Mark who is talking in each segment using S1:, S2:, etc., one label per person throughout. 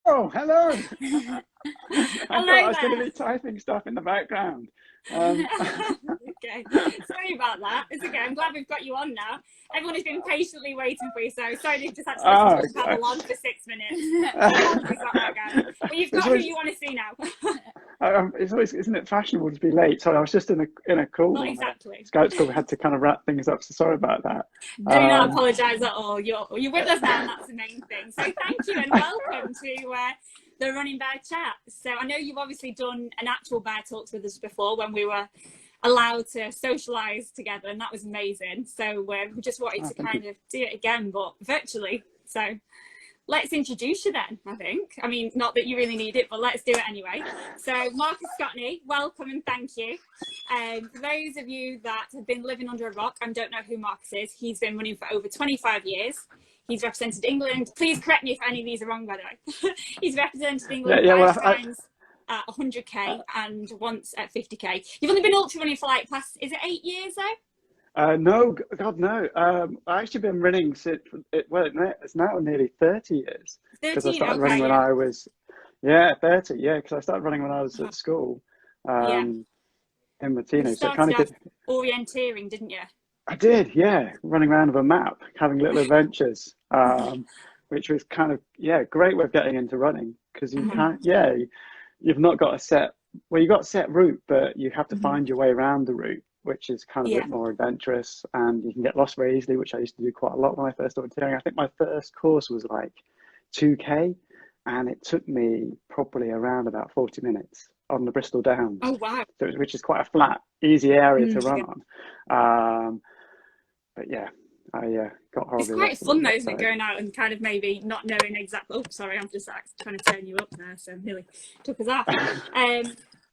S1: Oh, hello. I thought I
S2: Hello
S1: was going to be
S2: there.
S1: typing stuff in the background. Um,
S2: Okay, sorry about that. It's okay. I'm glad we've got you on now. Everyone has been patiently waiting for you, so sorry they've just had to listen to
S1: oh,
S2: us babble on for 6 minutes. Apologies about that, guys. But you've
S1: it's
S2: got who
S1: always,
S2: you want to see now.
S1: it's always, isn't it fashionable to be late? Sorry, I was just in a
S2: Not
S1: call on a
S2: exactly.
S1: Skype call. We had to kind of wrap things up. So sorry about that.
S2: Do not
S1: Um,
S2: apologise at all. You're with us now, and that's the main thing. So thank you and welcome to the Running Bear Chat. So I know you've obviously done an actual bear talks with us before when we were allowed to socialise together, and that was amazing. So we just wanted to
S1: Thank you.
S2: kind of do it again, but virtually. So let's introduce you then, I think. I mean, not that you really need it, but let's do it anyway. So Marcus Scotney, welcome and thank you. For those of you that have been living under a rock and don't know who Marcus is, he's been running for over 25 years. He's represented England. Please correct me if any of these are wrong, by the way. He's represented
S1: Yeah,
S2: England
S1: yeah.
S2: 5 times at
S1: I,
S2: 100k and once at 50k. You've only been ultra running for like past, is it 8 years though?
S1: no, God, no. I actually been running since it's now nearly 30 years because I
S2: 13,
S1: started running
S2: okay,
S1: when
S2: yeah.
S1: I was, yeah, 30. Yeah, because I started running when I was
S2: Uh-huh.
S1: at school.
S2: Yeah.
S1: Um, in my
S2: You
S1: teenage. So it kind
S2: started
S1: of
S2: off
S1: did.
S2: orienteering, didn't you?
S1: I did, yeah, running around with a map, having little adventures, which was kind of yeah, great way of getting into running because you
S2: Mhm.
S1: can't, yeah, you've not got a set. Well, you got a set route, but you have to
S2: Mhm.
S1: find your way around the route, which is kind of a
S2: Yeah.
S1: bit more adventurous, and you can get lost very easily, which I used to do quite a lot when I first started doing. I think my first course was like 2K, and it took me probably around about 40 minutes on the Bristol
S2: Oh
S1: Downs,
S2: wow.
S1: so which is quite a flat, easy area to
S2: Yeah.
S1: run on. But yeah, I got
S2: It's
S1: horribly
S2: quite
S1: lost a
S2: fun
S1: little
S2: though,
S1: bit.
S2: isn't it?
S1: So
S2: Going out and kind of maybe not knowing exactly. Oh, sorry, I'm just like, trying to turn you up there, so nearly took us off.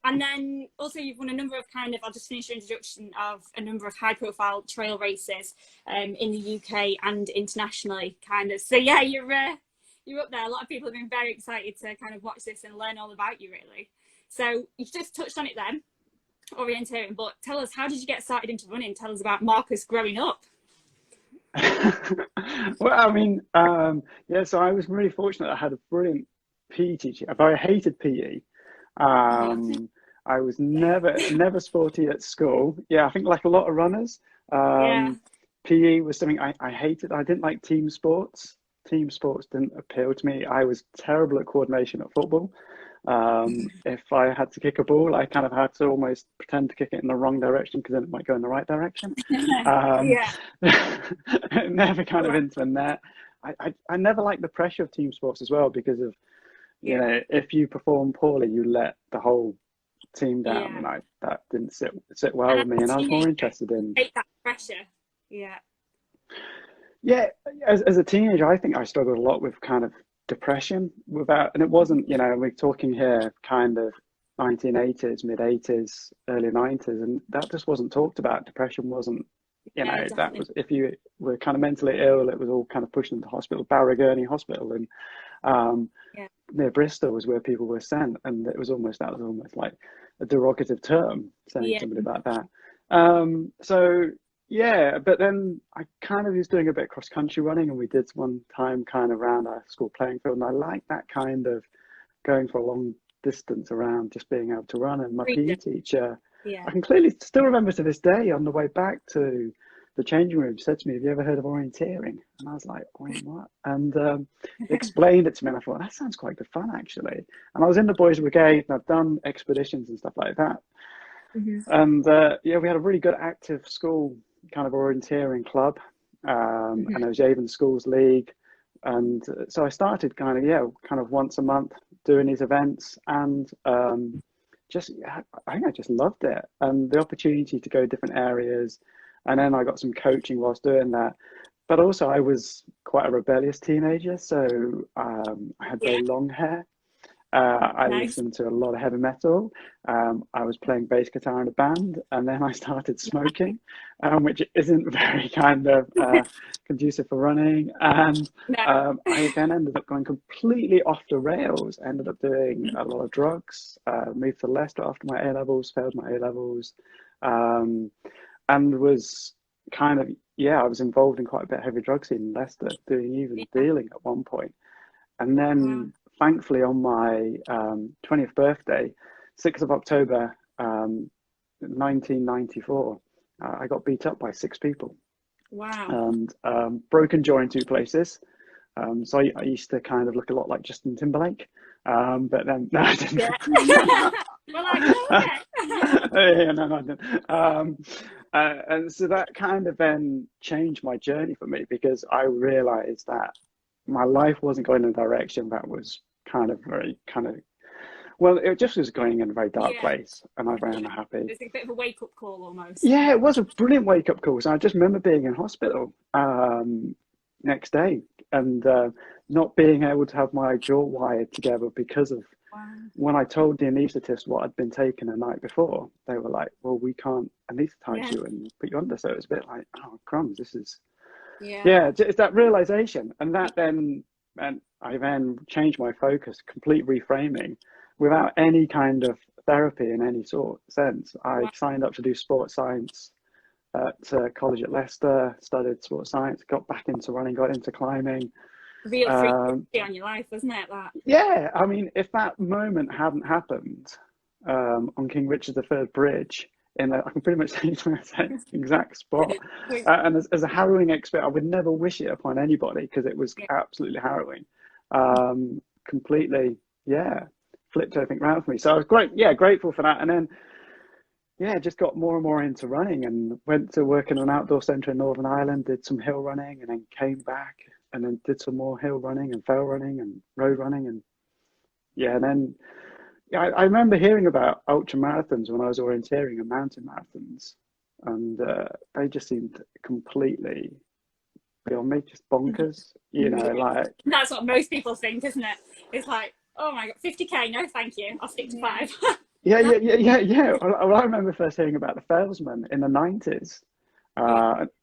S2: And then also you've won a number of kind of. I'll just finish your introduction of a number of high-profile trail races in the UK and internationally, kind of. So yeah, you're up there. A lot of people have been very excited to kind of watch this and learn all about you, really. So you've just touched on it then, orienteering. But tell us, how did you get started into running? Tell us about Marcus growing up.
S1: well, I mean, yeah. So I was really fortunate. I had a brilliant PE teacher, but I hated PE.
S2: Uh-huh.
S1: Um, I was never sporty at school. Yeah, I think like a lot of runners,
S2: Yeah.
S1: um, PE was something I hated. I didn't like team sports. Team sports didn't appeal to me. I was terrible at coordination at football. If I had to kick a ball, I kind of had to almost pretend to kick it in the wrong direction because then it might go in the right direction. Um,
S2: Yeah.
S1: never kind of
S2: Right.
S1: into a net. I never liked the pressure of team sports as well because of,
S2: Yeah.
S1: if you perform poorly, you let the whole team down,
S2: Yeah.
S1: and that didn't sit well
S2: And as
S1: with me.
S2: a
S1: And I was more
S2: teenager,
S1: interested in,
S2: take that pressure. Yeah.
S1: yeah, as a teenager, I think I struggled a lot with kind of depression without, and it wasn't, we're talking here kind of 1980s, mid 80s, early 90s, and that just wasn't talked about. Depression wasn't,
S2: Yeah,
S1: that
S2: definitely.
S1: was, if you were kind of mentally ill, it was all kind of pushed into hospital. Barragurney Hospital and um,
S2: Yeah.
S1: near Bristol was where people were sent, and that was almost like a derogative term saying
S2: Yeah.
S1: somebody about that. So yeah, but then I kind of was doing a bit of cross country running, and we did one time kind of around our school playing field, and I like that kind of going for a long distance around, just being able to run. And my PE
S2: Freedom.
S1: teacher,
S2: Yeah.
S1: I can clearly still remember to this day on the way back to the changing room, said to me, "Have you ever heard of orienteering?" And I was like, "Wait, what?" And he explained it to me, and I thought that sounds quite good fun actually. And I was in the boys' brigade, and I've done expeditions and stuff like that.
S2: Hmm.
S1: And yeah, we had a really good active school kind of orienteering club, and there
S2: Hmm.
S1: was Avon Schools League, and so I started kind of once a month doing these events, and just I think I just loved it, and the opportunity to go different areas, and then I got some coaching whilst doing that. But also, I was quite a rebellious teenager, so I had
S2: Yeah.
S1: very long hair. I
S2: Nice.
S1: listened to a lot of heavy metal. I was playing bass guitar in a band, and then I started smoking, which isn't very kind of conducive for running. And
S2: No.
S1: I then ended up going completely off the rails. Ended up doing a lot of drugs. Moved to Leicester after my A levels, failed my A levels, um, and was kind of yeah, I was involved in quite a bit of heavy drug scene in Leicester, doing even
S2: Yeah.
S1: dealing at one point. And
S2: Wow.
S1: then thankfully on my 20th birthday, 6th of October, 1994, I got beat up by 6 people.
S2: Wow.
S1: And broken jaw in 2 places. So I used to kind of look a lot like Justin Timberlake. But then, no, I didn't.
S2: Yeah. Well, okay.
S1: Yeah, no, I didn't. And so that kind of then changed my journey for me, because I realized that my life wasn't going in a direction that was well, it just was going in a very dark place, and I was very unhappy.
S2: It's a bit of a wake-up call almost.
S1: Yeah, it was a brilliant wake-up call. So I just remember being in hospital next day, and not being able to have my jaw wired together because of when I told the anaesthetist what I'd been taking the night before. They were like, well, we can't anesthetize you and put you under. So it was a bit like, oh, crumbs, this is... Yeah, it's that realization. And that then, and I then changed my focus, complete reframing, without any kind of therapy in any sort of sense. I signed up to do sports science at college at Leicester, studied sports science, got back into running, got into climbing.
S2: Real 360 on your life, wasn't it? That.
S1: Yeah, I mean, if that moment hadn't happened on King Richard III Bridge, I can pretty much say the exact spot. And as a harrowing experience, I would never wish it upon anybody, because it was absolutely harrowing. Completely, flipped everything around for me. So I was grateful for that. And then, just got more and more into running, and went to work in an outdoor centre in Northern Ireland, did some hill running, and then came back and then did some more hill running and trail running and road running. And then I remember hearing about ultra marathons when I was orienteering and mountain marathons, and they just seemed completely beyond me, just bonkers, like...
S2: That's what most people think, isn't it? It's like, oh my God, 50k, no thank you, I'll stick to 5.
S1: Yeah. Well, I remember first hearing about the Failsman in the 90s,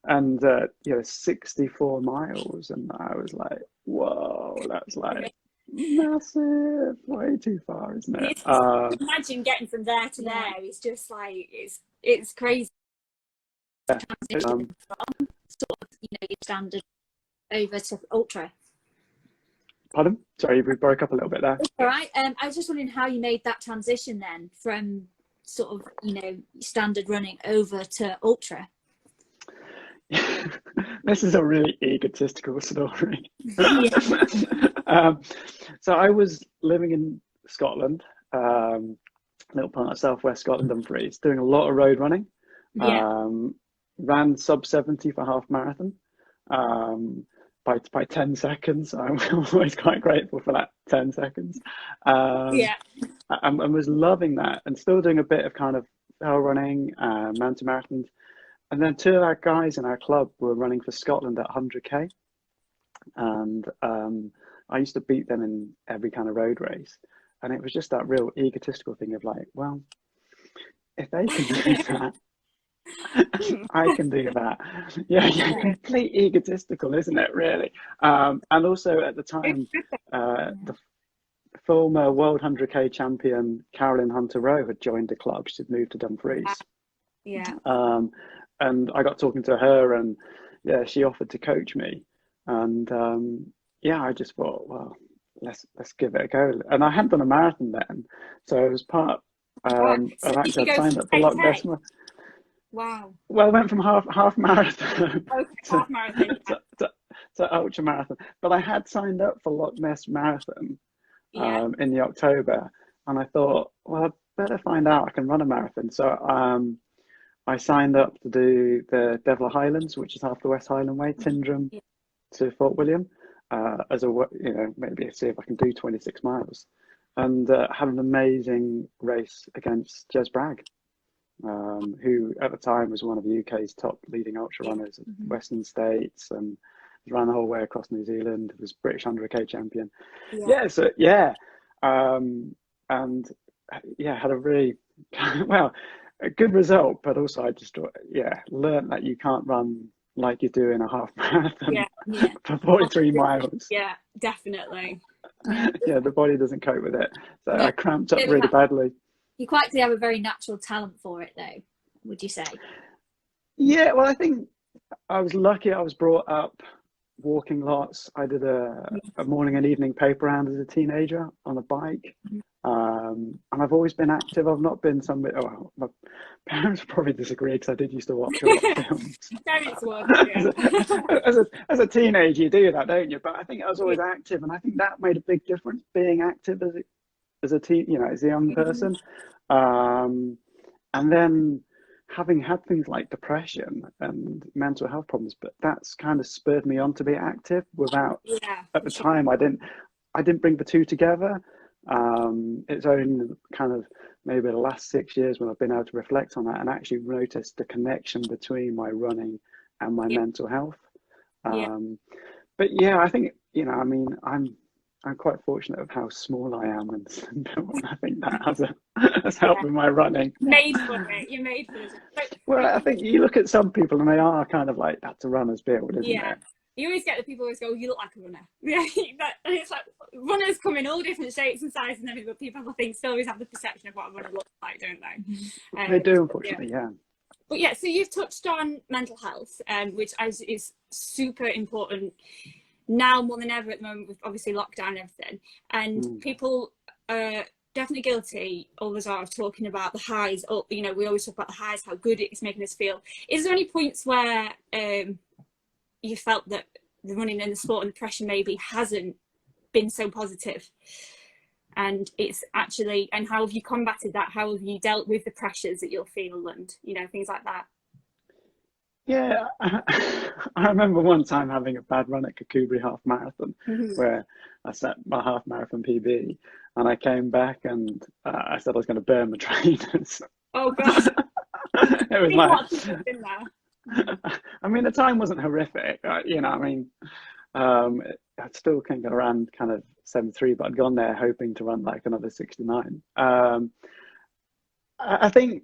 S1: and 64 miles, and I was like, whoa, that's like massive, way too far, isn't it?
S2: Imagine getting from there to there. It's just like it's crazy.
S3: Transition from sort of your standard over to ultra.
S1: Pardon? Sorry, we broke up a little bit there.
S3: All right. I was just wondering how you made that transition then from sort of standard running over to ultra.
S1: This is a really egotistical story. So I was living in Scotland, a little part of southwest Scotland, Dumfries, doing a lot of road running. Ran sub 70 for half marathon by 10 seconds. I'm always quite grateful for that 10 seconds. I was loving that, and still doing a bit of kind of hill running, mountain marathons. And then 2 of our guys in our club were running for Scotland at 100k, and I used to beat them in every kind of road race. And it was just that real egotistical thing of like, well, if they can do that, I can do that. Complete egotistical, isn't it, really? And also at the time, the former world 100k champion Carolyn Hunter-Rowe had joined the club. She'd moved to Dumfries. And I got talking to her, and she offered to coach me, and I just thought, well, let's give it a go. And I hadn't done a marathon then, so it was part of actually I signed up for Loch Ness.
S2: Wow.
S1: Well, I went from half marathon to ultra marathon, but I had signed up for Loch Ness Marathon in the October, and I thought, well, I'd better find out I can run a marathon. So I signed up to do the Devil Highlands, which is half the West Highland Way, Tyndrum to Fort William, as a maybe see if I can do 26 miles, and had an amazing race against Jez Bragg, who at the time was one of the UK's top leading ultra runners, Western States, and ran the whole way across New Zealand. Was British 100k champion. And had a really a good result, but also I just learned that you can't run like you do in a half marathon for 43 miles.
S2: Yeah, definitely.
S1: The body doesn't cope with it. So I cramped up really badly.
S3: You quite clearly have a very natural talent for it, though, would you say?
S1: Yeah, well, I think I was lucky. I was brought up walking lots. I did a morning and evening paper round as a teenager on a bike. And I've always been active. I've not been somebody, oh, my parents probably disagree because I did used to watch a lot of films.
S2: Parents would, yeah.
S1: as a teenager, you do that, don't you? But I think I was always active, and I think that made a big difference, being active as a teen, you know, as a young person. And then having had things like depression and mental health problems, but that's kind of spurred me on to be active without, at the time, I didn't bring the two together. It's only kind of maybe the last 6 years when I've been able to reflect on that and actually notice the connection between my running and my mental health. But yeah, I think, you know, I mean, I'm quite fortunate of how small I am, and I think that has helped with my running.
S2: Made for it. You're made for it.
S1: Well, I think you look at some people and they are kind of like, that's a runner's build, isn't it?
S2: You always get the people who always go, you look like a runner. Yeah, and it's like, runners come in all different shapes and sizes and everything, but people, I think, still always have the perception of what a runner looks like, don't they?
S1: They do, unfortunately, yeah.
S2: But yeah, so you've touched on mental health, which is super important now more than ever at the moment, with obviously lockdown and everything. And people are definitely guilty, always are, of talking about the highs. Or, you know, we always talk about the highs, how good it's making us feel. Is there any points where you felt that the running and the sport and the pressure maybe hasn't been so positive, and it's actually, and how have you combated that? How have you dealt with the pressures that you'll feel, and, you know, things like that?
S1: Yeah, I remember one time having a bad run at Kakubri half marathon, where I set my half marathon PB, and I came back and I said I was going to burn the trainers. Oh God! It was like, I mean, the time wasn't horrific, you know. I mean, I still can go around kind of 73, but I'd gone there hoping to run like another 69. I think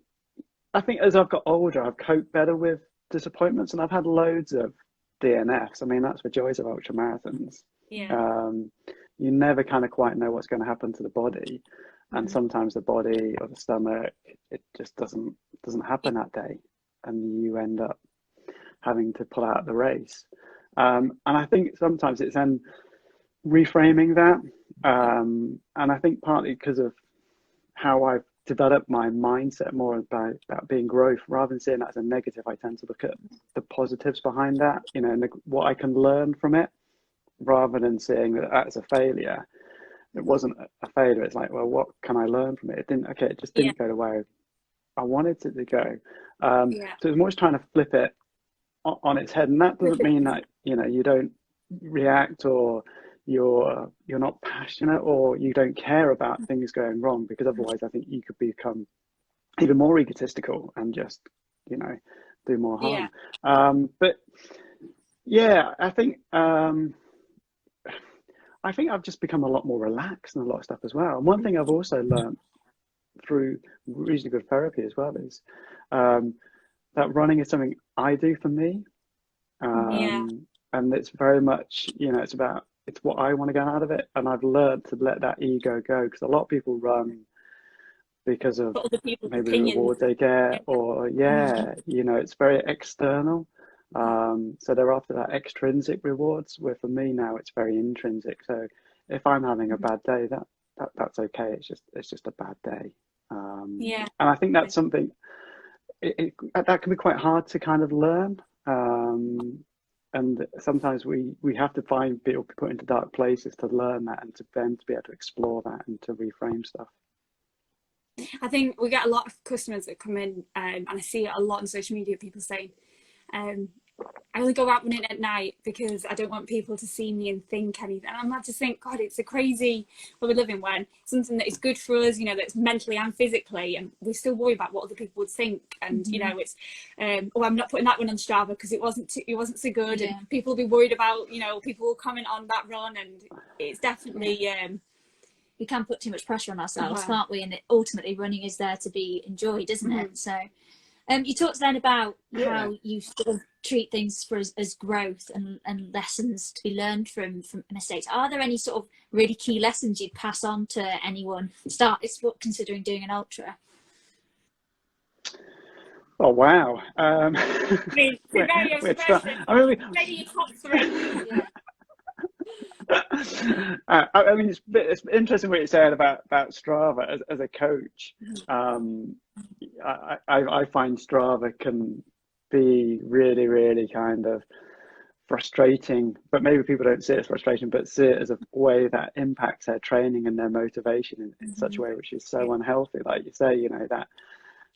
S1: as I've got older, I've coped better with disappointments, and I've had loads of DNFs. I mean, that's the joys of ultra marathons. You never kind of quite know what's going to happen to the body, and sometimes the body or the stomach, it just doesn't happen that day, and you end up having to pull out the race. And I think sometimes it's then reframing that, and I think partly because of how I've developed my mindset more about being growth, rather than seeing that as a negative, I tend to look at the positives behind that, you know, and what I can learn from it, rather than seeing that as a failure. It wasn't a failure. It's like, well, what can I learn from it? It just didn't go the way I wanted it to go. So it's more just trying to flip it on its head, and that doesn't mean that, you know, you don't react, or you're not passionate, or you don't care about things going wrong, because otherwise I think you could become even more egotistical and just, you know, do more harm. But yeah, I think I've just become a lot more relaxed in a lot of stuff as well. And one thing I've also learned through reasonably good therapy as well is that running is something I do for me. And it's very much, you know, it's what I want to get out of it. And I've learned to let that ego go, because a lot of people run because of maybe the rewards they get, or you know, it's very external. So they're after that extrinsic rewards, where for me now it's very intrinsic. So if I'm having a bad day, that's okay. It's just a bad day. And I think that's something that can be quite hard to kind of learn. And sometimes we have to find people put into dark places to learn that, and to then to be able to explore that and to reframe stuff.
S2: I think we get a lot of customers that come in, and I see it a lot on social media, people saying, I only go out running at night because I don't want people to see me and think anything. And I just think, God, it's a crazy world we live in, when something that is good for us, you know, that's mentally and physically, and we still worry about what other people would think. And you know, it's oh, I'm not putting that one on Strava because it wasn't so good, and people will be worried about, you know, people will comment on that run, and it's definitely
S3: we can put too much pressure on ourselves, can't we? And ultimately running is there to be enjoyed, isn't it? So you talked then about how you sort of treat things as growth and lessons to be learned from mistakes. Are there any sort of really key lessons you'd pass on to anyone considering doing an ultra?
S1: Oh wow!
S2: I mean,
S1: Wait,
S2: various
S1: wait,
S2: versions.
S1: I mean,
S2: Maybe your top three.
S3: Yeah.
S1: I mean, it's interesting what you said about Strava as a coach. I find Strava can be really, really kind of frustrating, but maybe people don't see it as frustration, but see it as a way that impacts their training and their motivation in such a way which is so unhealthy. Like you say, you know, that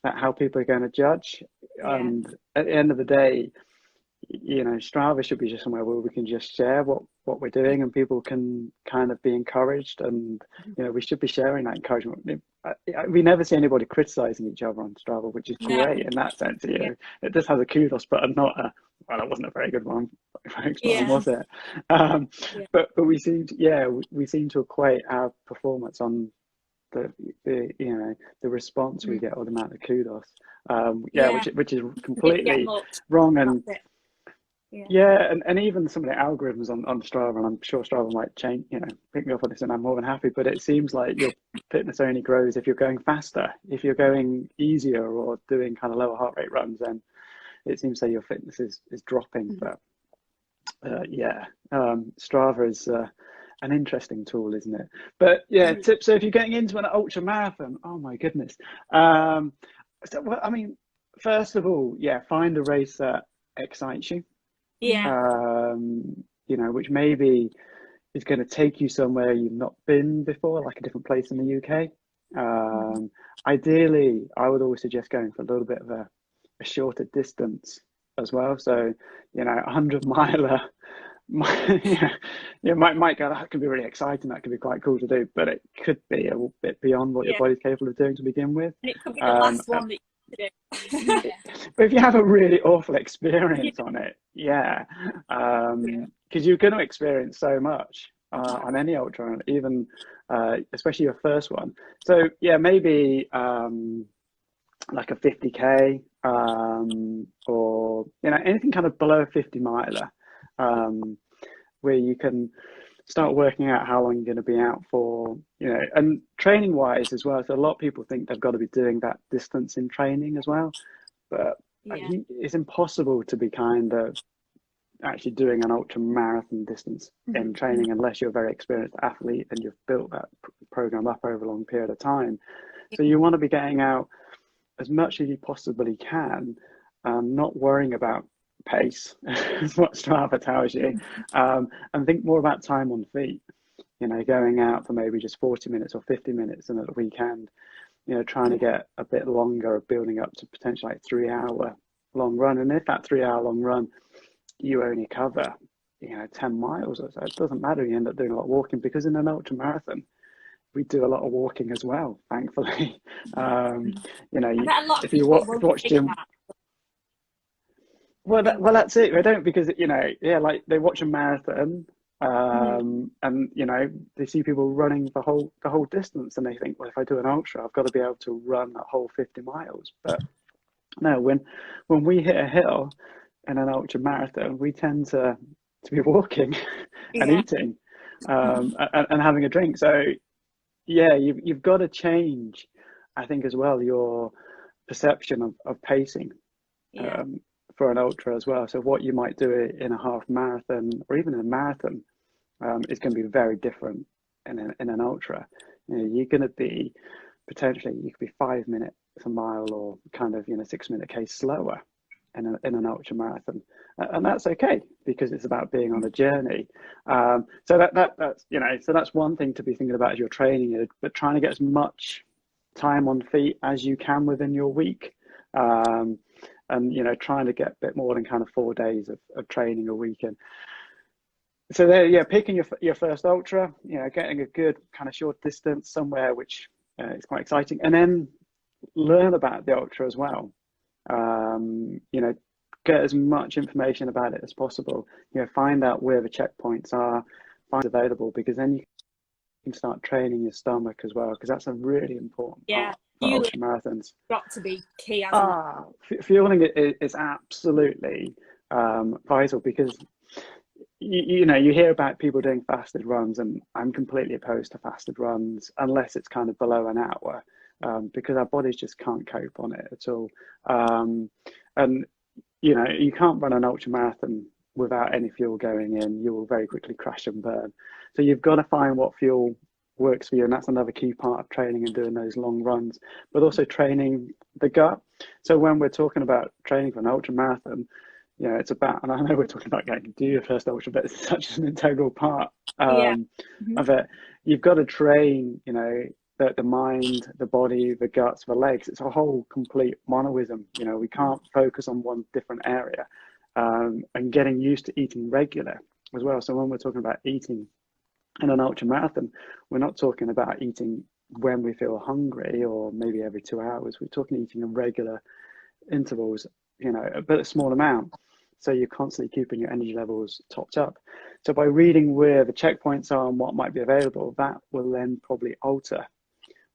S1: how people are going to judge. And at the end of the day, you know, Strava should be just somewhere where we can just share what we're doing, and people can kind of be encouraged, and you know, we should be sharing that encouragement. We never see anybody criticizing each other on Strava, which is great in that sense. You know, it just has a kudos button, not a, well, that wasn't a very good one, was it? But we seem to, we seem to equate our performance on the you know, the response we get, or the amount of kudos, which is completely wrong. And and even some of the algorithms on Strava, and I'm sure Strava might change, you know, pick me up on this, and I'm more than happy, but it seems like your fitness only grows if you're going faster. If you're going easier or doing kind of lower heart rate runs, then it seems like your fitness is dropping. But Strava is an interesting tool, isn't it? But tips. So if you're getting into an ultra marathon, oh my goodness. So, well, I mean, first of all, find a race that excites you. You know, which maybe is going to take you somewhere you've not been before, like a different place in the UK. Ideally, I would always suggest going for a little bit of a shorter distance as well. So, you know, 100-miler. Might go, that could be really exciting, that could be quite cool to do, but it could be a bit beyond what your body's capable of doing to begin with.
S2: And it could be the last one that you do.
S1: But if you have a really awful experience on it, because you're going to experience so much on any ultra, even especially your first one. So maybe like a 50k, or you know, anything kind of below a 50-miler, where you can start working out how long you're going to be out for, you know, and training wise as well. So a lot of people think they've got to be doing that distance in training as well, but it's impossible to be kind of actually doing an ultra marathon distance in training unless you're a very experienced athlete and you've built that program up over a long period of time. So you want to be getting out as much as you possibly can, not worrying about pace is what Strava tells you, and think more about time on feet, you know, going out for maybe just 40 minutes or 50 minutes, and at the weekend, you know, trying to get a bit longer, building up to potentially like 3-hour long run. And if that 3-hour long run you only cover, you know, 10 miles or so, it doesn't matter, you end up doing a lot of walking, because in an ultra marathon we do a lot of walking as well, thankfully. You know, if you watch Jim, well, that's it. They don't, because, you know, like they watch a marathon, and you know, they see people running the whole distance, and they think, well, if I do an ultra, I've got to be able to run that whole 50 miles. But no, when we hit a hill in an ultra marathon, we tend to be walking and eating, and having a drink. So you've got to change, I think, as well, your perception of pacing. For an ultra as well. So what you might do in a half marathon or even in a marathon is going to be very different in an ultra. You know, you're going to be potentially, you could be 5 minutes a mile, or kind of, you know, 6-minute case slower in an ultra marathon, and that's okay, because it's about being on a journey. So that's, you know, so that's one thing to be thinking about as you're training, but trying to get as much time on feet as you can within your week. And, you know, trying to get a bit more than kind of 4 days of training a week. And so there, picking your first ultra, you know, getting a good kind of short distance somewhere which is quite exciting, and then learn about the ultra as well. You know, get as much information about it as possible. You know, find out where the checkpoints are, find available, because then you can start training your stomach as well, because that's a really important part. Ultra marathons
S2: got to be key.
S1: Fueling is absolutely vital, because you know, you hear about people doing fasted runs, and I'm completely opposed to fasted runs unless it's kind of below an hour. because our bodies just can't cope on it at all. And you know, you can't run an ultra marathon without any fuel going in. You will very quickly crash and burn. So you've got to find what fuel works for you, and that's another key part of training and doing those long runs, but also training the gut. So when we're talking about training for an ultra marathon, you know, it's about, and I know we're talking about getting to do your first ultra, but it's such an integral part of it. You've got to train, you know, the mind, the body, the guts, the legs. It's a whole complete monoism. You know, we can't focus on one different area, and getting used to eating regular as well. So when we're talking about eating in an ultra marathon, we're not talking about eating when we feel hungry or maybe every 2 hours. We're talking eating in regular intervals, you know, but a small amount. So you're constantly keeping your energy levels topped up. So by reading where the checkpoints are and what might be available, that will then probably alter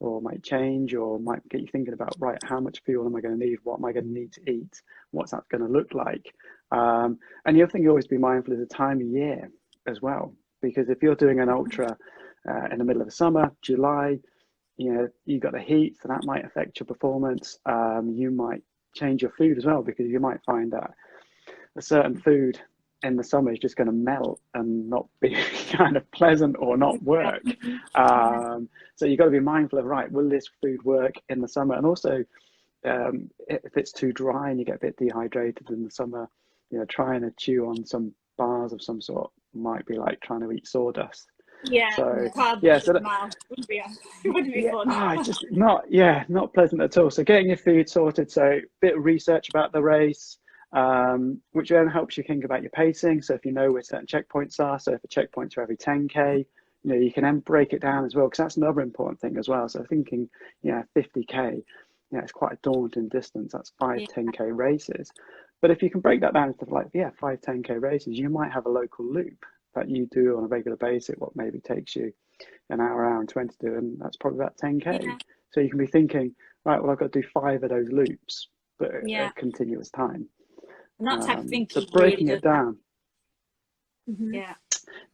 S1: or might change, or might get you thinking about, right, how much fuel am I going to need? What am I going to need to eat? What's that going to look like? And the other thing you always be mindful is the time of year as well. Because if you're doing an ultra in the middle of the summer, July, you know, you got the heat, so that might affect your performance. You might change your food as well, because you might find that a certain food in the summer is just going to melt and not be kind of pleasant or not work. So you've got to be mindful of, right, will this food work in the summer? And also, if it's too dry and you get a bit dehydrated in the summer, you know, trying to chew on some bars of some sort might be like trying to eat sawdust. So that
S2: wouldn't be fun.
S1: just not pleasant at all. So getting your food sorted, so a bit of research about the race, which then helps you think about your pacing. So if you know where certain checkpoints are, so if the checkpoints are every 10k, you know, you can then break it down as well, because that's another important thing as well. So thinking, you know, 50k, you know, it's quite a daunting distance. That's 5-10k races. But if you can break that down into like 5-10k races, you might have a local loop that you do on a regular basis, what maybe takes you an hour and 20 to do, and that's probably about 10k. So you can be thinking, right, well, I've got to do 5 of those loops, but at a continuous time.
S2: And that type of thinking,
S1: so breaking it down.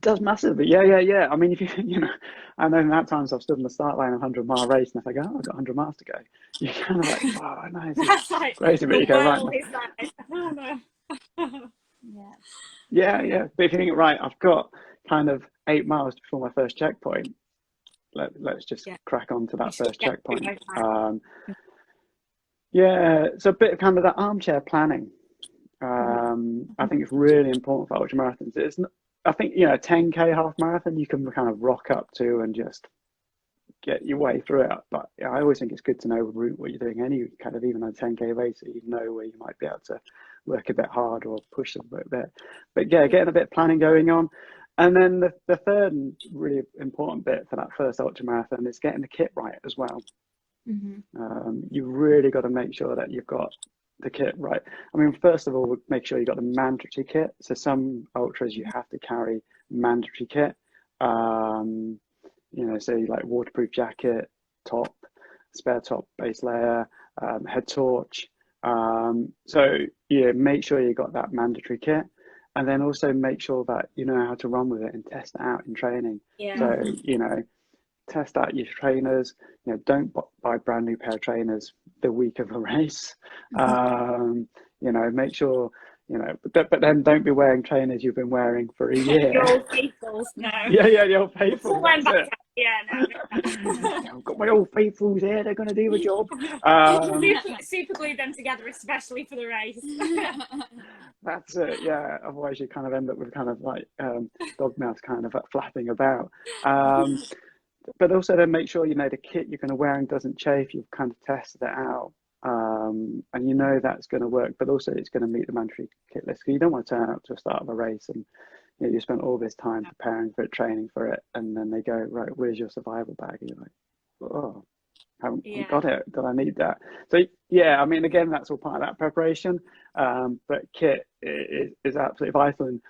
S1: Does massively. I mean, if you know, I know at times I've stood on the start line of a 100-mile race, and if I go, oh, I've got 100 miles to go, you're kind of like, oh, nice.
S2: That's like
S1: crazy, but you go, right. But if you think, right, I've got kind of 8 miles before my first checkpoint, let's just crack on to that first checkpoint. So a bit of kind of that armchair planning. I think it's really important for ultramarathons. It's not, I think, you know, 10k half marathon you can kind of rock up to and just get your way through it. But I always think it's good to know what you're doing any kind of, even a 10k race, so you know where you might be able to work a bit hard or push a bit. But yeah, getting a bit of planning going on. And then the third and really important bit for that first ultramarathon is getting the kit right as well. You really got to make sure that you've got the kit right. I mean, first of all, make sure you got the mandatory kit. So some ultras you have to carry mandatory kit. You know, so like waterproof jacket, top, spare top, base layer, head torch. So yeah, make sure you got that mandatory kit, and then also make sure that you know how to run with it and test it out in training. So you know, test out your trainers. You know, don't buy brand new pair of trainers the week of a race. You know, make sure, you know, but then don't be wearing trainers you've been wearing for a year.
S2: The old faithfuls, no.
S1: The old faithfuls.
S2: No.
S1: I've got my old faithfuls here, they're going to do the job.
S2: Super glue them together, especially for the race.
S1: That's it, yeah. Otherwise you kind of end up with kind of like dog mouth kind of flapping about. But also then make sure, you know, the kit you're going to wearing doesn't chafe. You've kind of tested it out, and you know that's going to work, but also it's going to meet the mandatory kit list. So you don't want to turn up to the start of a race and, you know, you spent all this time preparing for it, training for it, and then they go, right, where's your survival bag? And you're like, oh, haven't got it. Did I need that? So yeah, I mean, again, that's all part of that preparation. But kit is absolutely vital, and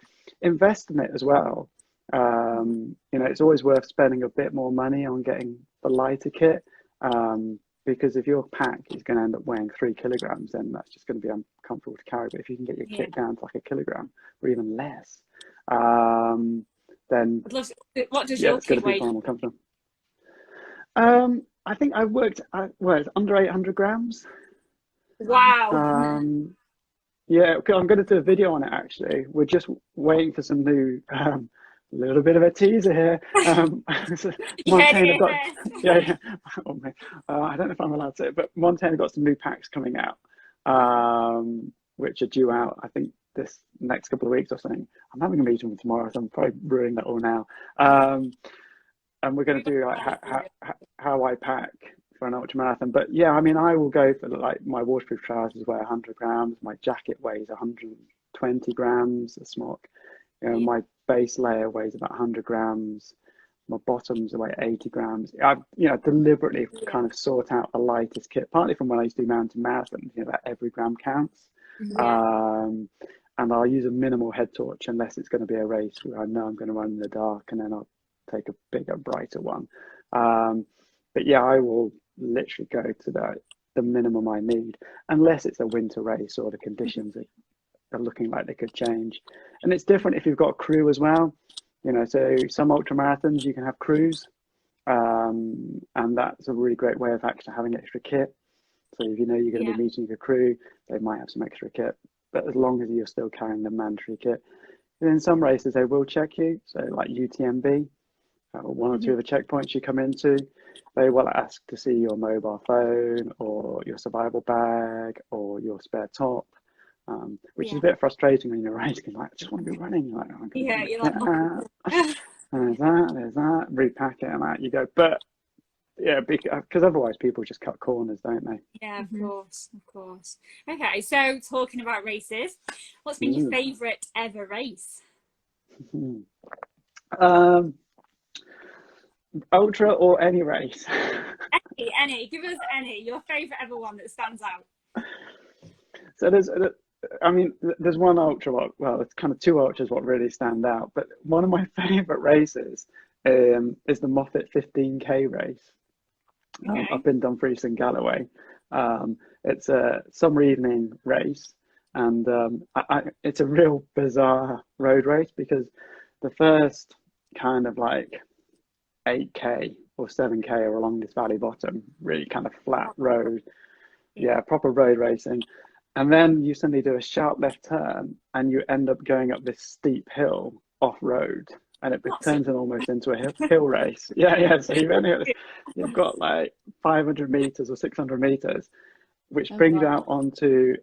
S1: invest in it as well. You know, it's always worth spending a bit more money on getting the lighter kit, because if your pack is going to end up weighing 3 kilograms, then that's just going to be uncomfortable to carry. But if you can get your kit down to like 1 kilogram or even less, then
S2: what does your kit weigh?
S1: More comfortable. I think I worked at, well, it's under 800 grams.
S2: Wow.
S1: Yeah, I'm going to do a video on it actually. We're just waiting for some new, little bit of a teaser here. Montana got, yeah. Oh, man. I don't know if I'm allowed to say it, but Montana got some new packs coming out, which are due out, I think, this next couple of weeks or something. I'm having a meeting with tomorrow, so I'm probably ruining that all now. And we're going to do like how I pack for an ultra marathon. But yeah, I mean, I will go for like my waterproof trousers weigh 100 grams, my jacket weighs 120 grams, a smock. You know, my base layer weighs about 100 grams. My bottoms weigh 80 grams. I've, you know, deliberately kind of sought out the lightest kit, partly from when I used to do mountain marathons, you know, that every gram counts. And I'll use a minimal head torch unless it's going to be a race where I know I'm going to run in the dark, and then I'll take a bigger, brighter one. But yeah, I will literally go to the minimum I need, unless it's a winter race or the conditions are looking like they could change. And it's different if you've got a crew as well. You know, so some ultra marathons you can have crews, and that's a really great way of actually having extra kit. So if you know you're going to be meeting your crew, they might have some extra kit, but as long as you're still carrying the mandatory kit. And in some races they will check you, so like UTMB, one or two of the checkpoints you come into, they will ask to see your mobile phone or your survival bag or your spare top, which is a bit frustrating when you're racing. Like, I just want to be running. Like, oh,
S2: You're like,
S1: and there's that, repack it, and out you go. But yeah, because otherwise people just cut corners, don't they?
S2: Yeah, of course. Okay, so talking about races, what's been your favourite ever race?
S1: Ultra or any race?
S2: Any. Give us any. Your favourite ever one that stands out.
S1: So there's one ultra. Well, it's kind of two ultras what really stand out. But one of my favourite races is the Moffat 15K race up in Dumfries and Galloway. It's a summer evening race, and it's a real bizarre road race because the first kind of like 8K or 7K are along this valley bottom, really kind of flat road. Yeah, proper road racing. And then you suddenly do a sharp left turn and you end up going up this steep hill off road, and it turns almost into a hill race. Yeah. So you've got like 500 meters or 600 meters, which brings you out onto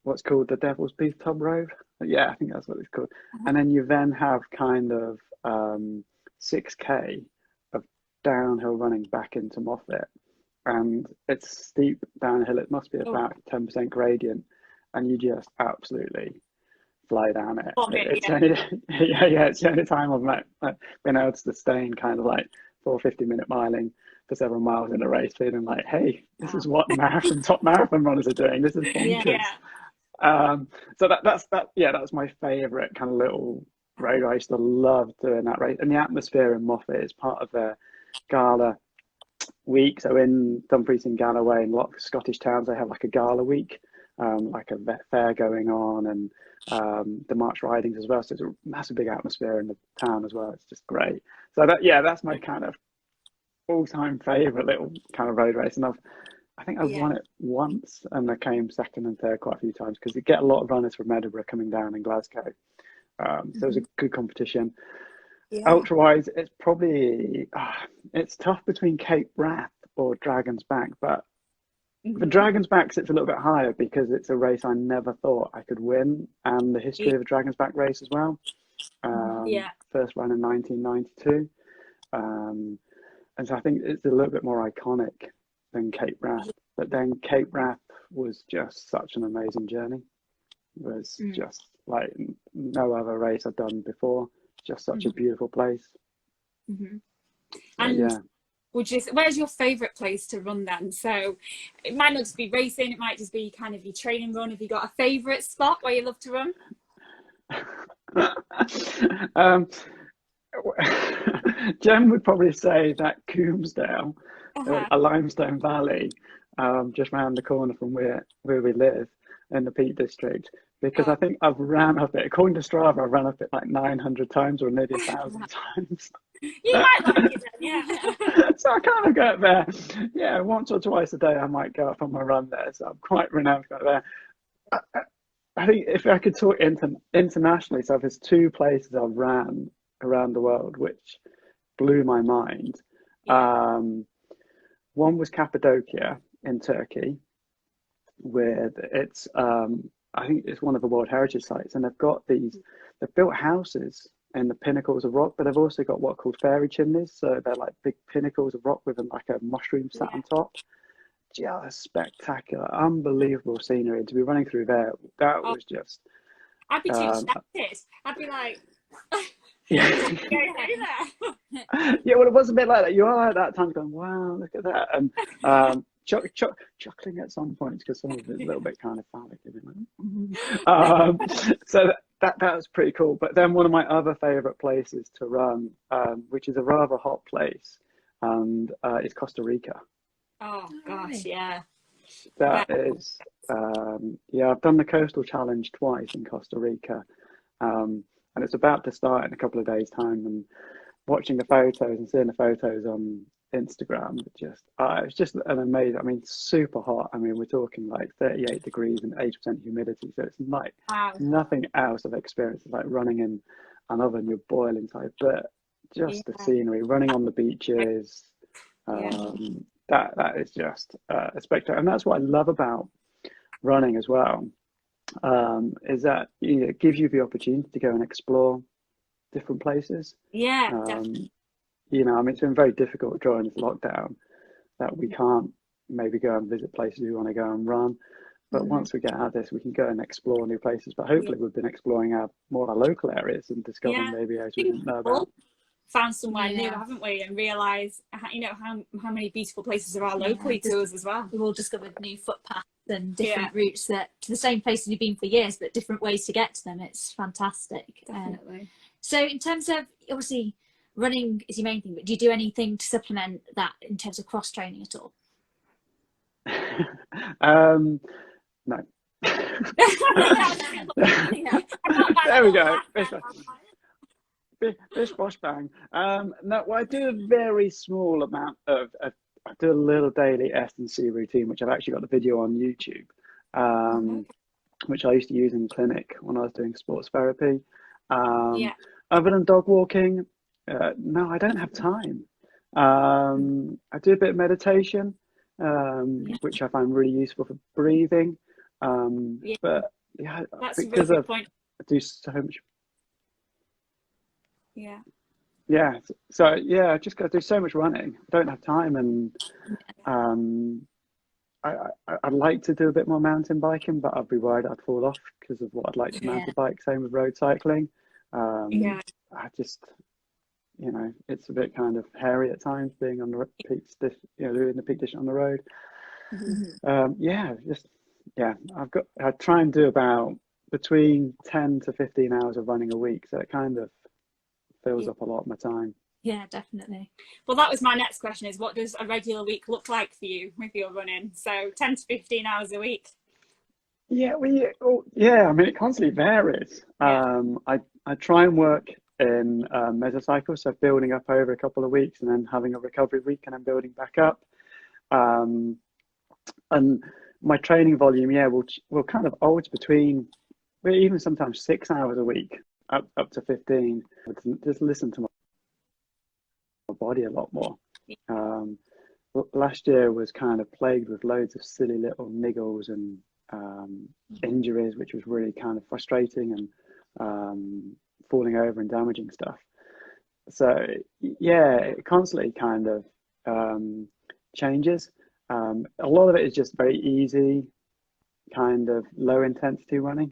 S1: what's called the Devil's Beef Tub Road. Yeah, I think that's what it's called. And then you then have kind of 6K of downhill running back into Moffat. And it's steep downhill. It must be about 10% gradient, and you just absolutely fly down it. It's the only time I've been able to sustain kind of like 450-minute miling for several miles in a race, feeling like, hey, this is what top marathon runners are doing. This is bonkers. So that's my favorite kind of little road race. I used to love doing that race, and the atmosphere in Moffat is part of the gala week. So in Dumfries and Galloway and a lot of Scottish towns, they have like a gala week, like a vet fair going on, and the march ridings as well. So it's a massive big atmosphere in the town as well. It's just great. So that's my kind of all-time favorite little kind of road race. And I think I've won it once, and I came second and third quite a few times because you get a lot of runners from Edinburgh coming down in Glasgow. So it was a good competition. Ultra wise, it's probably it's tough between Cape Wrath or Dragon's Back, but the Dragon's Back sits a little bit higher because it's a race I never thought I could win, and the history of the Dragon's Back race as well. First run in 1992, and so I think it's a little bit more iconic than Cape Wrath. But then Cape Wrath was just such an amazing journey. It was just like no other race I've done before. Just such a beautiful place.
S2: And where's your favourite place to run then? So it might not just be racing, it might just be kind of your training run. Have you got a favourite spot where you love to run?
S1: Jen would probably say that Coombsdale, a limestone valley, just round the corner from where we live in the Peak District, because I think I've ran up it, according to Strava, I've run up it like 900 times or maybe 1,000 times.
S2: You might like it then,
S1: So I kind of go there, yeah, once or twice a day I might go up on my run there, so I'm quite renowned for there. I, I think if I could talk internationally, so there's two places I've ran around the world which blew my mind. One was Cappadocia in Turkey, where it's I think it's one of the World Heritage sites, and they've built houses in the pinnacles of rock, but they've also got what are called fairy chimneys, so they're like big pinnacles of rock with like a mushroom sat on top. Just spectacular, unbelievable scenery. And to be running through there, that was just.
S2: I'd be too distracted. I'd be like,
S1: yeah.
S2: go there.
S1: Yeah, well, it was a bit like that. You are at that time going, wow, look at that, and chuckling at some points because some of it's a little bit kind of phallic. So that was pretty cool. But then one of my other favourite places to run, which is a rather hot place, and is Costa Rica.
S2: Oh gosh, yeah.
S1: That is, yeah, I've done the Coastal Challenge twice in Costa Rica, and it's about to start in a couple of days' time. And watching the photos and seeing the photos on Instagram, it's just an amazing. I mean, super hot. I mean, we're talking like 38 degrees and 80% humidity, so it's like nothing else I've experienced. It's like running in an oven, you're boiling inside. But just the scenery, running on the beaches. That is just a spectacular, and that's what I love about running as well, is that it gives you the opportunity to go and explore different places.
S2: Definitely.
S1: I mean, it's been very difficult during this lockdown that we can't maybe go and visit places we want to go and run, but once we get out of this, we can go and explore new places. But hopefully we've been exploring our local areas and discovering maybe areas we didn't know about.
S2: Found somewhere new, haven't we, and realised how many beautiful places there are locally to us as well.
S3: We've all discovered new footpaths and different routes that to the same places you've been for years, but different ways to get to them. It's fantastic.
S2: Definitely.
S3: So in terms of, obviously running is your main thing, but do you do anything to supplement that in terms of cross training at all?
S1: No. There we go. Bish bosh bang. No, well, I do a very small amount of I do a little daily S&C routine, which I've actually got the video on YouTube, which I used to use in clinic when I was doing sports therapy. Other than dog walking, no, I don't have time. I do a bit of meditation, which I find really useful for breathing. But yeah,
S2: that's
S1: because
S2: a really good point.
S1: I do so much.
S2: Yeah.
S1: So I just got to do so much running. I don't have time, and I'd like to do a bit more mountain biking, but I'd be worried I'd fall off because of what I'd like to mountain bike. Same with road cycling. I just, it's a bit kind of hairy at times being on the peaks, doing the peak dish on the road. I try and do about between 10 to 15 hours of running a week, so it kind of fills up a lot of my time.
S3: Yeah, definitely.
S2: Well, that was my next question, is what does a regular week look like for you with your running? So 10 to 15 hours a week.
S1: I mean, it constantly varies. I try and work in mesocycles, so building up over a couple of weeks and then having a recovery week and then building back up. And my training volume, will kind of always between, even sometimes 6 hours a week, up to 15. Just listen to my body a lot more. Last year was kind of plagued with loads of silly little niggles and injuries, which was really kind of frustrating, and falling over and damaging stuff. So it constantly kind of changes. A lot of it is just very easy, kind of low intensity running,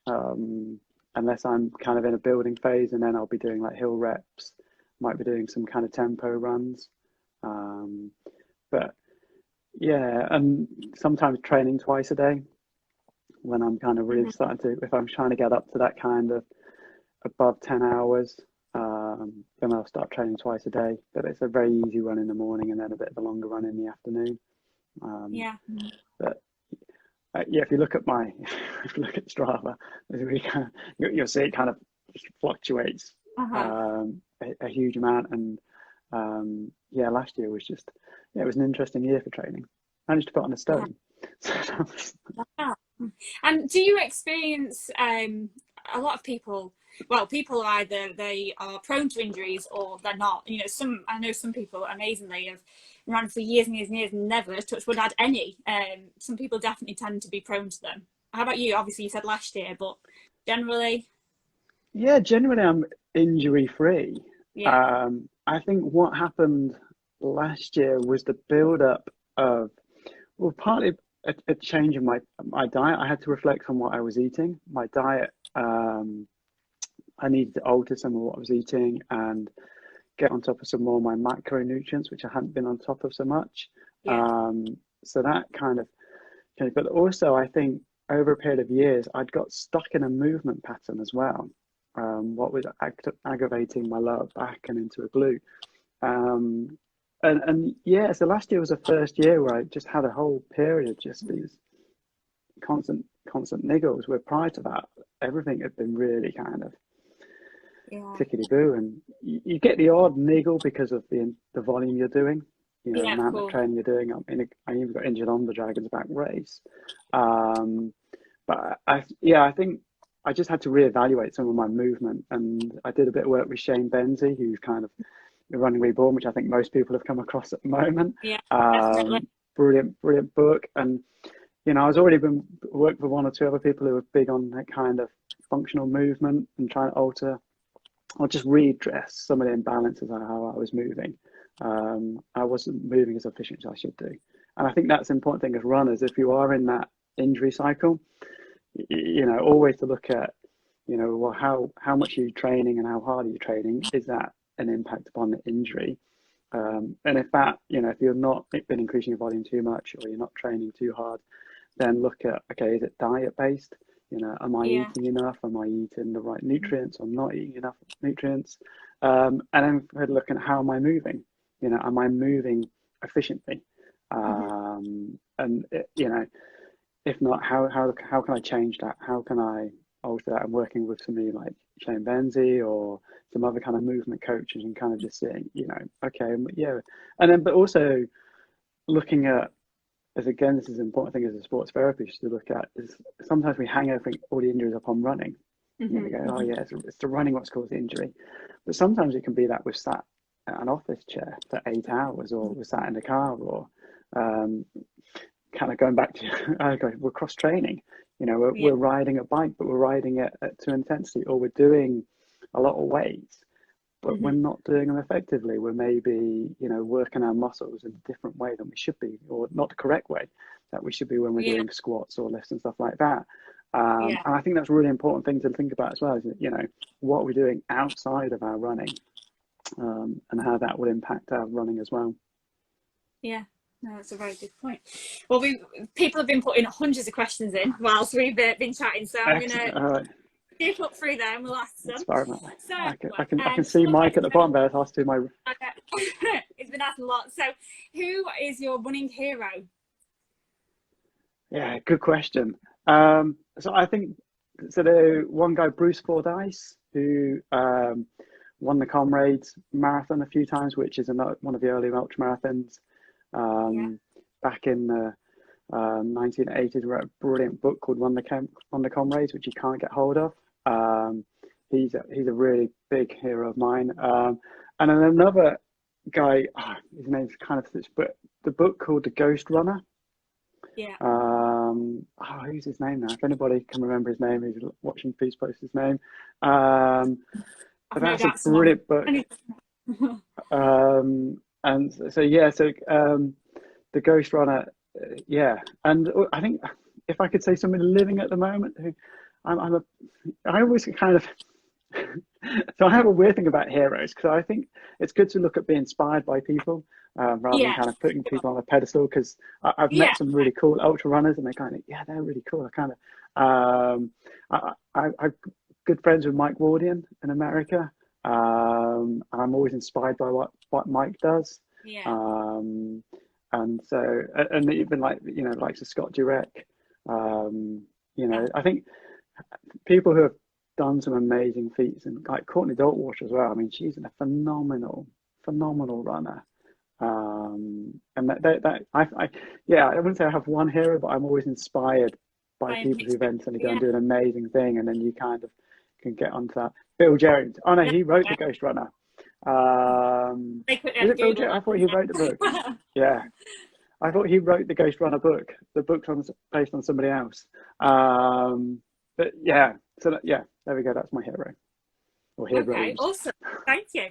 S1: unless I'm kind of in a building phase, and then I'll be doing like hill reps, might be doing some kind of tempo runs, but and sometimes training twice a day when I'm kind of really starting to, if I'm trying to get up to that kind of above 10 hours, then I'll start training twice a day. But it's a very easy run in the morning and then a bit of a longer run in the afternoon. But if you look at Strava, you'll see it kind of fluctuates a huge amount, and Yeah, last year was just, yeah, it was an interesting year for training. Managed to put on a stone. So that was...
S2: Wow. And do you experience a lot of people? Well, people are either they are prone to injuries or they're not. You know, I know some people amazingly have run for years and years and years and never touch wood had any. Some people definitely tend to be prone to them. How about you? Obviously, you said last year, but generally.
S1: Yeah, generally I'm injury free.
S2: Yeah.
S1: I think what happened last year was the build up of, well, partly a change in my diet. I had to reflect on what I was eating. My diet, I needed to alter some of what I was eating and get on top of some more of my macronutrients, which I hadn't been on top of so much.
S2: Yeah.
S1: So that kind of, but also I think over a period of years, I'd got stuck in a movement pattern as well. What was aggravating my lower back and into a glute. And yeah, so last year was the first year where I just had a whole period of just these constant niggles, where prior to that, everything had been really kind of tickety-boo, and you get the odd niggle because of the volume you're doing, you know, the amount of training you're doing. I even got injured on the Dragon's Back race. But I think I just had to reevaluate some of my movement, and I did a bit of work with Shane Benzie, who's kind of Running Reborn, which I think most people have come across at the moment.
S2: Yeah, definitely.
S1: Brilliant book. And you know, I was already been worked with one or two other people who were big on that kind of functional movement and trying to alter or just redress some of the imbalances on how I was moving. I wasn't moving as efficient as I should do, and I think that's an important thing as runners. If you are in that injury cycle, you know, always to look at, you know, well, how much are you training and how hard are you training? Is that an impact upon the injury? And if that, you know, if you're not been increasing your volume too much or you're not training too hard, then look at, okay, is it diet based? You know, am I eating enough? Am I eating the right nutrients? I'm not eating enough nutrients. And then look at how am I moving? You know, am I moving efficiently? And you know, if not, how can I change that? How can I alter that? I'm working with somebody like Shane Benzie or some other kind of movement coaches and kind of just saying, you know, okay, yeah. And then, but also looking at, as again, this is an important thing as a sports therapist to look at, is sometimes we hang everything, all the injuries up on running. You know, we go, oh yeah, it's the running what's caused the injury. But sometimes it can be that we're sat at an office chair for 8 hours, or we're sat in the car, or kind of going back to we're cross training. You know, we're riding a bike, but we're riding it at to intensity, or we're doing a lot of weights, but we're not doing them effectively. We're maybe, you know, working our muscles in a different way than we should be, or not the correct way that we should be when we're doing squats or lifts and stuff like that. And I think that's a really important thing to think about as well, is that, you know, what we're doing outside of our running, and how that will impact our running as well.
S2: Yeah. No, that's a very good point. Well, people have been putting hundreds of questions in whilst we've been chatting, so I'm going to skip up through there and we'll ask them.
S1: So I can see Mike at the bottom there. I'll do my.
S2: It's been asked a lot. So, who is your running hero?
S1: Yeah, good question. So I think the one guy, Bruce Fordyce, who won the Comrades marathon a few times, which is one of the early ultra marathons. Back in the 1980s, wrote a brilliant book called Run the Comrades, which you can't get hold of. He's a really big hero of mine. And then another guy, his name's kind of this, but the book called The Ghost Runner. Who's his name now? If anybody can remember his name, who's watching, please post his name. But that's a brilliant book. And so The Ghost Runner, and I think if I could say somebody living at the moment, who I always kind of so I have a weird thing about heroes, because I think it's good to look at being inspired by people rather than kind of putting people on a pedestal, because I've met some really cool ultra runners and they're really cool. I'm good friends with Mike Wardian in America. I'm always inspired by what Mike does. And so, and even like, you know, like Scott Durek, you know, I think people who have done some amazing feats, and like Courtney Daltwater as well. I mean, she's a phenomenal phenomenal runner. And yeah, I wouldn't say I have one hero, but I'm always inspired by people who eventually go and do an amazing thing, and then you kind of can get onto that. Bill Jones. Oh no, he wrote the Ghost Runner. Was it Bill Jones? I thought he wrote the book. Yeah, I thought he wrote the Ghost Runner book. The book's based on somebody else. But yeah, so yeah, there we go. That's my hero. Or heroes.
S2: Okay, awesome. Thank you.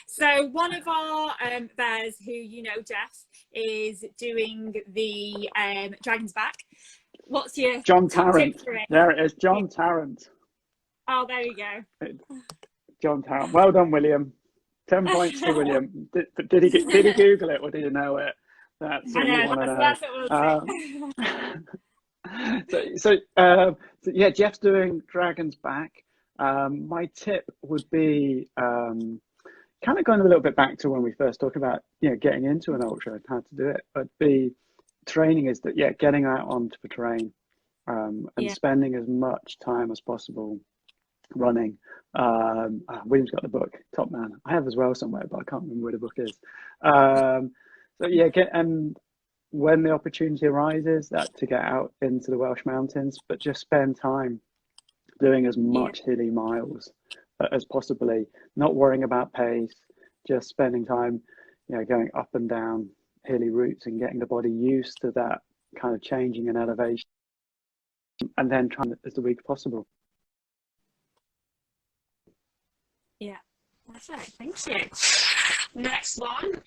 S2: So one of our bears who you know, Jeff, is doing the Dragon's Back. What's your
S1: John
S2: top
S1: Tarrant?
S2: tip for it?
S1: There it is, John Tarrant.
S2: Oh, there you go.
S1: John Tarrant. Well done, William. 10 points to William. Did he Google it or did he know it? That's what you want to know.
S2: That's what we'll
S1: So yeah, Jeff's doing Dragon's Back. My tip would be kind of going a little bit back to when we first talked about, you know, getting into an ultra and how to do it. But the training is that, yeah, getting out onto the terrain and spending as much time as possible running. William's got the book, top man. I have as well somewhere, but I can't remember where the book is. So yeah, and when the opportunity arises, that to get out into the Welsh mountains, but just spend time doing as much hilly miles as possibly, not worrying about pace, just spending time, you know, going up and down hilly routes and getting the body used to that kind of changing in elevation, and then trying as the week possible.
S2: Yeah, perfect. Thank you. Next one.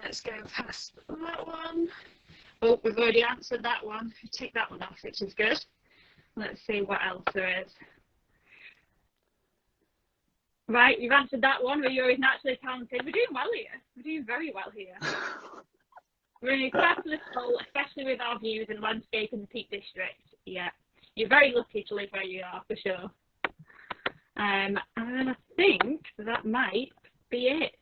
S2: Let's go past that one. Oh, we've already answered that one. Take that one off, which is good. Let's see what else there is. Right, you've answered that one. Were you always naturally talented? We're doing well here. We're doing very well here. We're in a fabulous hole, especially with our views and landscape in the Peak District. Yeah, you're very lucky to live where you are, for sure. And I think that might be it.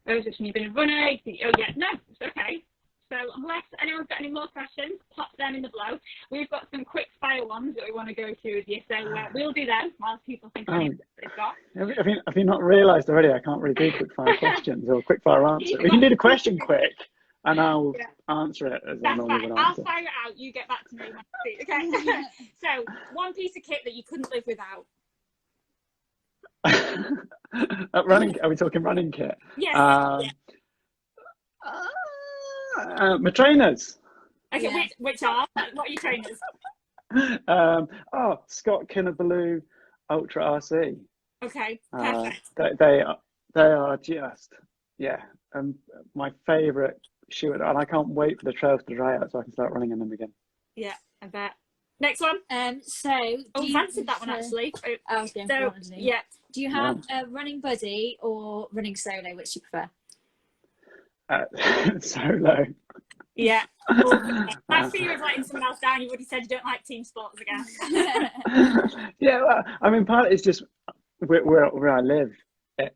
S2: Those of you've been a runner. Oh yeah, no, it's okay. So unless anyone's got any more questions, pop them in the below. We've got some quick fire ones that we want to go through with you, so we'll do them while people think of anything they've got.
S1: Have you not realised already? I can't really do quick fire questions or quick fire answers. We can do the question quick, and I'll answer it as I normally would answer.
S2: I'll fire it out. You get back to me when I see. Okay. So one piece of kit that you couldn't live without.
S1: Running? Are we talking running kit?
S2: Yes.
S1: My trainers.
S2: Okay, yeah. Which are? What are your trainers?
S1: Scotney Ultra RC.
S2: Okay, perfect.
S1: They are just, yeah, my favourite shoe, and I can't wait for the trails to dry out so I can start running in them again.
S2: Yeah, I bet. Next one.
S3: You've
S2: answered that one actually. Yeah.
S3: Do you have a running buddy or running solo? Which do you prefer?
S1: Solo.
S2: Yeah. That fear of letting someone else down. You already said you don't like team sports again.
S1: Yeah, well, I mean, part it's just where I live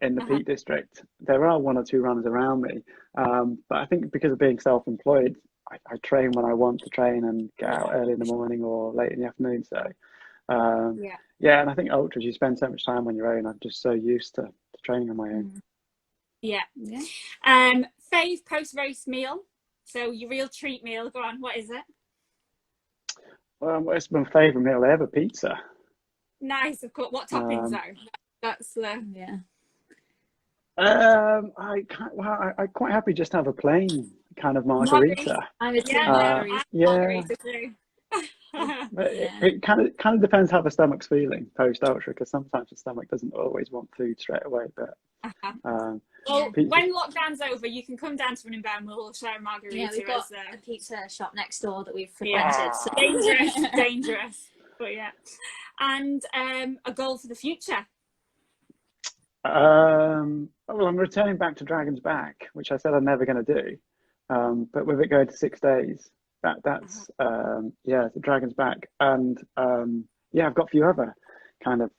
S1: in the Peak District. There are one or two runners around me, but I think because of being self-employed, I train when I want to train and get out early in the morning or late in the afternoon. So, yeah, and I think ultras, you spend so much time on your own. I'm just so used to training on my own.
S2: Yeah. Fave post-race meal. So your real treat meal. Go on. What is it?
S1: Well, it's my favourite meal ever. Pizza.
S2: Nice. Of course. What toppings though? That's I'm
S1: quite happy just to have a plain kind of margarita.
S3: I'm a team margarita
S2: too.
S1: But it kind of depends how the stomach's feeling post ultra, because sometimes the stomach doesn't always want food straight away. But
S2: well, when lockdown's over, you can come down to Running Bear and we'll share a margarita.
S3: Yeah, we've got a pizza shop next door that we've frequented. So.
S2: Dangerous, but yeah. And a goal for the future.
S1: Well, I'm returning back to Dragon's Back, which I said I'm never going to do, but with it going to 6 days, that's the Dragon's Back, and I've got a few other kind of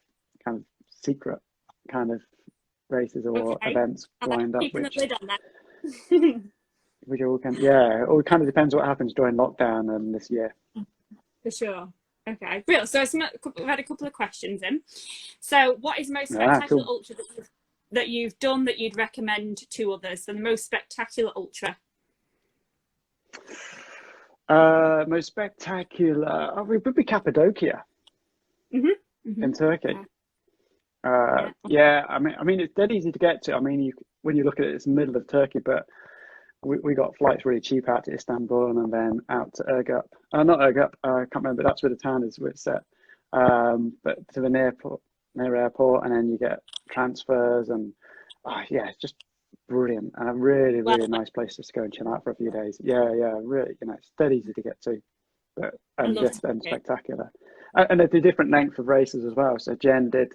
S1: secret kind of races or events lined up, which all can, it all kind of depends what happens during lockdown and this year.
S2: For sure. Okay, brilliant. So we've had a couple of questions in. So, what is the most spectacular ultra that you've that you've done that you'd recommend to others? So the most spectacular ultra.
S1: Most spectacular, it would be Cappadocia in Turkey. Yeah, I mean, it's dead easy to get to. I mean, when you look at it, it's the middle of Turkey, but we got flights really cheap out to Istanbul and then out to Ergup. Not Ergup, I can't remember. That's where the town is, where it's set. But to the near airport, and then you get transfers, and yeah, it's just brilliant, and a really nice place just to go and chill out for a few days. Yeah, really, it's dead easy to get to, but and spectacular. And they do different length of races as well. So Jen did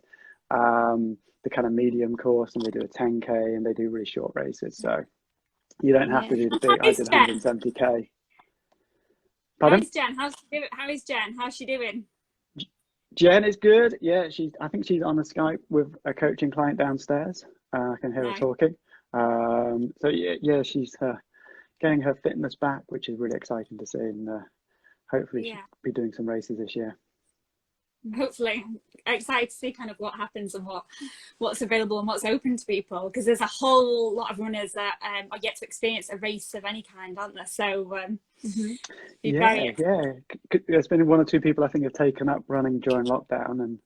S1: the kind of medium course, and they do a 10K, and they do really short races. So you don't have to do the big. I did 170K. Pardon?
S2: How's Jen? How is Jen? How's she doing?
S1: Jen is good. Yeah, I think she's on the Skype with a coaching client downstairs. I can hear her talking. So yeah, she's getting her fitness back, which is really exciting to see, and hopefully she'll be doing some races this year.
S2: Hopefully, excited to see kind of what happens and what's available and what's open to people, because there's a whole lot of runners that are yet to experience a race of any kind, aren't there? So
S1: yeah, there's been one or two people I think have taken up running during lockdown and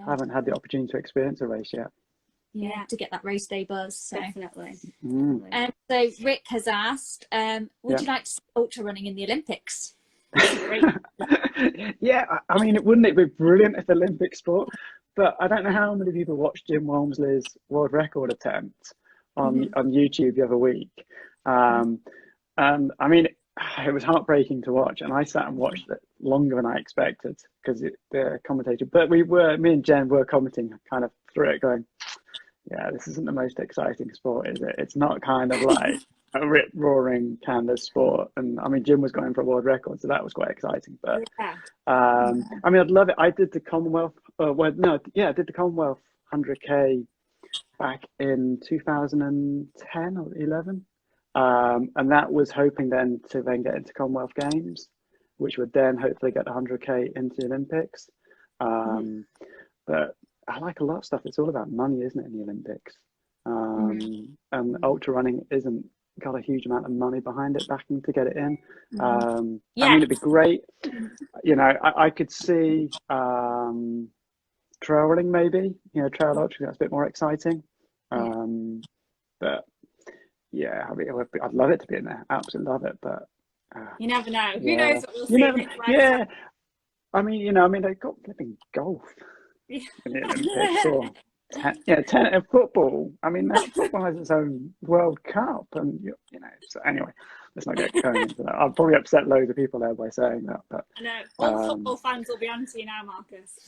S1: haven't had the opportunity to experience a race yet.
S3: Yeah, to get that race day buzz. So.
S2: Definitely.
S3: So Rick has asked, would you like to see ultra running in the Olympics?
S1: Yeah, I mean, wouldn't it be brilliant if Olympic sport? But I don't know how many people watched Jim Walmsley's world record attempt on YouTube the other week. And I mean, it was heartbreaking to watch, and I sat and watched it longer than I expected because the commentator. But me and Jen were commenting kind of through it, going, "Yeah, this isn't the most exciting sport, is it? It's not kind of like a rip-roaring kind of sport." And I mean, Jim was going for a world record, so that was quite exciting. But I mean, I'd love it. I did the Commonwealth. I did the Commonwealth 100K back in 2010 or 11. And that was hoping then to get into Commonwealth Games, which would then hopefully get the 100K into the Olympics. But I like a lot of stuff. It's all about money, isn't it, in the Olympics? And ultra running isn't got a huge amount of money behind it backing to get it in. I mean, it'd be great. I could see trail running maybe. Trail ultra, that's a bit more exciting. But yeah, I mean, I'd love it to be in there. Absolutely love it. But
S2: you never know. Who knows what we'll see?
S1: Yeah. I mean, they've got flipping golf in the Olympics, or tennis and football. I mean, football has its own World Cup, and so anyway, let's not get going into that. I'll probably upset loads of people there by saying that. But
S2: I know all football fans will be anti you now, Marcus.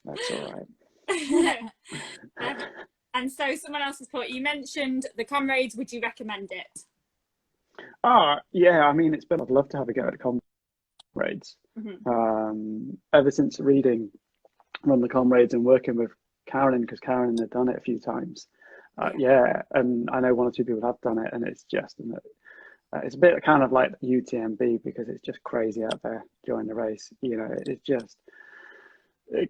S1: That's all right.
S2: And so someone else has put, you mentioned the Comrades, would you recommend it?
S1: Yeah, I mean, I'd love to have a go at Comrades. Ever since reading Run the Comrades and working with Karen, because Karen had done it a few times. And I know one or two people have done it, and it's just, it's a bit kind of like UTMB because it's just crazy out there during the race. It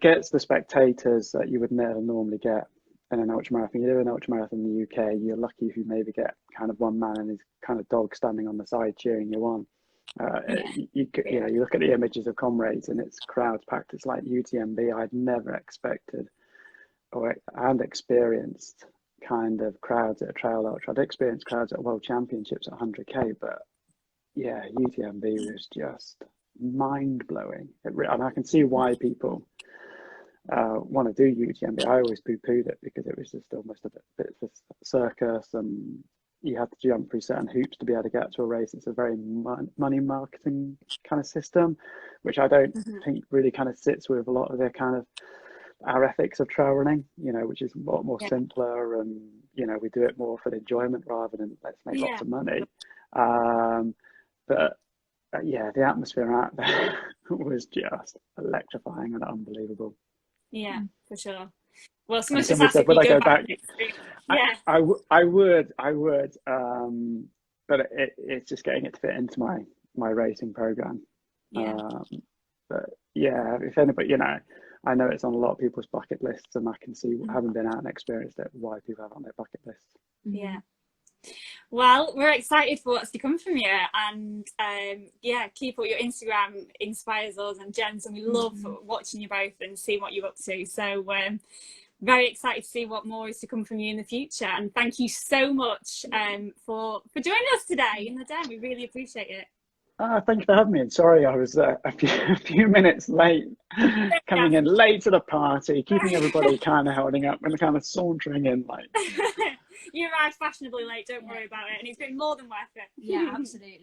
S1: gets the spectators that you would never normally get in an ultramarathon. You do an ultramarathon in the UK, you're lucky if you maybe get kind of one man and his kind of dog standing on the side cheering you on. You look at the images of Comrades and it's crowds packed. It's like UTMB. I'd never expected and experienced kind of crowds at a trail ultra. I'd experienced crowds at World Championships at 100K, but yeah, UTMB was just mind-blowing. And I can see why people want to do UTMB. I always poo-pooed it because it was just almost a bit of a circus, and you had to jump through certain hoops to be able to get to a race. It's a very money marketing kind of system, which I don't think really kind of sits with a lot of their kind of our ethics of trail running, which is a lot more simpler, and we do it more for the enjoyment rather than let's make lots of money. But the atmosphere out there was just electrifying and unbelievable.
S2: Yeah, for sure. Well, someone
S1: just asked if you go back.
S2: Yeah,
S1: I would. But it's just getting it to fit into my racing program. But yeah, if anybody, I know it's on a lot of people's bucket lists, and I can see, having been out and experienced it, why people have it on their bucket list.
S2: Yeah. Well, we're excited for what's to come from you, and yeah, keep up. Your Instagram inspires us and Jens, and we love watching you both and seeing what you're up to. So very excited to see what more is to come from you in the future. And thank you so much for joining us today in the den. We really appreciate it.
S1: Thank you for having me. And sorry, I was a few minutes late, coming in late to the party, keeping everybody kind of holding up and kind of sauntering in like.
S2: You arrived fashionably late, don't worry about it, and it's been more than worth it.
S3: Yeah, absolutely.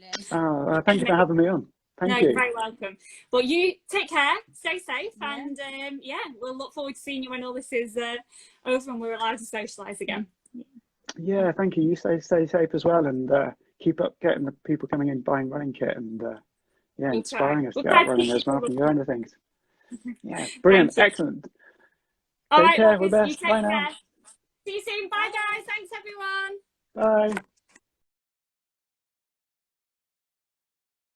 S1: Thank you for having me on. Thank you.
S2: You're very welcome. Well, you take care, stay safe, and yeah, we'll look forward to seeing you when all this is over and we're allowed to socialise again.
S1: Yeah, thank you. You stay safe as well, and keep up getting the people coming in buying running kit, and yeah, inspiring us to get out running as well from your own things. Yeah, brilliant, excellent.
S2: All
S1: take
S2: right,
S1: care,
S2: well,
S1: all the best.
S2: you take
S1: Bye
S2: care.
S1: now.
S2: See you soon. Bye, guys. Thanks, everyone.
S1: Bye.